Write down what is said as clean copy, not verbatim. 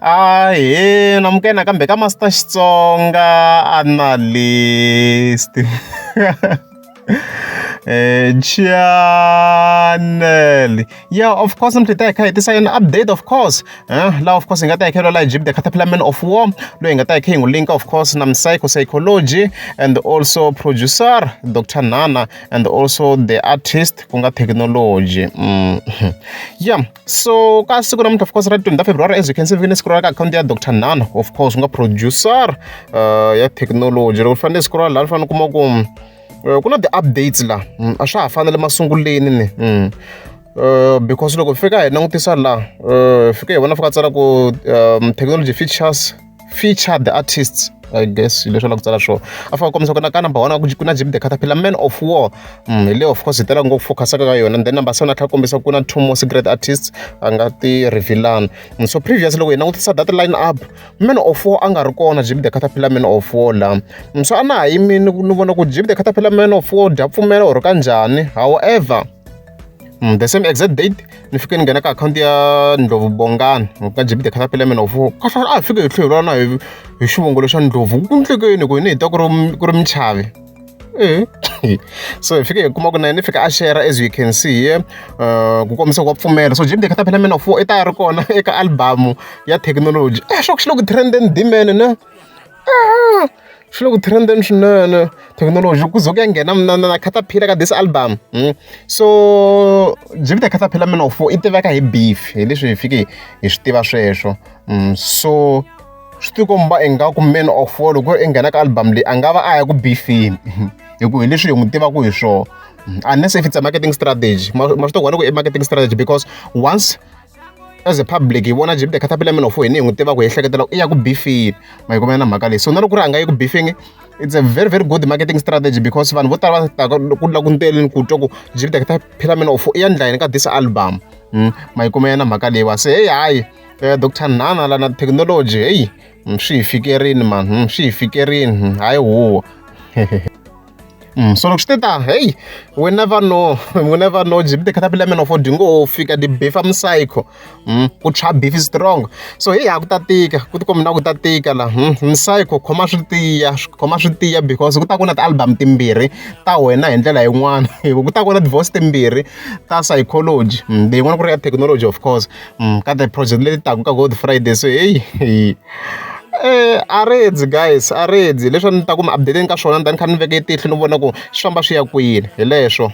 Ahee, namukena kambe ka Master Xitsonga analyst. Channel. Yeah, of course, I'm today. This is an update, of course. Now, of course, I got like Jeepy Khatapila Man of War. I got link, of course, nam Sayicology, and also producer Dr. Nana, and also the artist kunga technology. Yeah. So, of course, right in February, as you can see, we can scroll account there, Dr. Nana, of course, kunga producer, yeah, technology. We'll find this scroll, I'll find kuna the updates la a swa ha fanele masunguleni ni because loko fika hi langutisa la fika hi vona fika tsala ku technology feature the artists, I guess leswi la ku tsala swo a fika komisa kuna ka number 1 ku na Jeepy Khatapila Man of War hi le of course hi tela ngopfu focus ka yona, and then number 7 a kombisa kuna 2 more secret artists a nga ti revealan. So previously loko hi langutisa that line up Man of War a nga ri kona Jeepy Khatapila Man of War la, so a na ha yimi ni vona ku Jeepy Khatapila Man of War dya pfumela or kanjhani. However, the same exact date ni fike ni nghena ka account ya Ndlovu Bongani ka Jeepy Khatapila Man of War ka a fike hi tlhelana hi xivongolo xa Ndlovu ku ndlekeni ku ni hi ta ku ri michavi. So hi fike hi kuma ku na ni fika a share as you can see here ku kombisa ku pfumela. So Jeepy Khatapila Man of War i ta ri kona eka album ya technology. Xo xi lo ku trending dimene na xi lo ku trending swinene technology ku zo ku ya nghena na Khatapila ka this album. So Jeepy Khatapila Man of War i tiveka hi beef, hi leswi hi fike hi swi tiva sweswo. So swi tikomba ingaku Man of War loko i nghena ka album leyi a nga va a ya ku beefini hi ku hi leswi hi n'wi tivaka hi swona, unless if it's a marketing strategy. Ma swi tivona ku i marketing strategy because once as a public hi vona Jeepy Khatapila Man of War hi n'wi tivaka hi ehleketela i ya ku beefini, ma hi kuma na mhaka leyi. So na loko ku ri a nga yi ku beefing, it's a very very good marketing strategy because vanhu vo tala va ta ku la ku nteleni ku twa ku Jeepy Khatapila Man of War i ya ndla yini ka this album. Ma hi kuma na mhaka leyi wa se hey hayi Dr. Nana la na technology hey swi hi fikerini man, swi hi fikerini hayi huwa. So loko swi ta hey we never know Jeepy Khatapila Man of War dingo fika di beef am psycho ku tshwa beef is strong. So hey ha ku ta tika ku tikomba na ku ta tika la psycho khoma swi tiya because ku ta ku na ti-album timbirhi ta wena hi ndlela yin'wana ku ta ku na divorce timbirhi ta Sayicology leyin'wana ku ri ya technology of course ka the project leti taka ka God Friday. So hey arredzi guys, arredzi leswi ni ta ku mi updateni ka swona ni ta ni kha ni veke tihlo ni vona ku swi famba swi ya kwini hi leswo.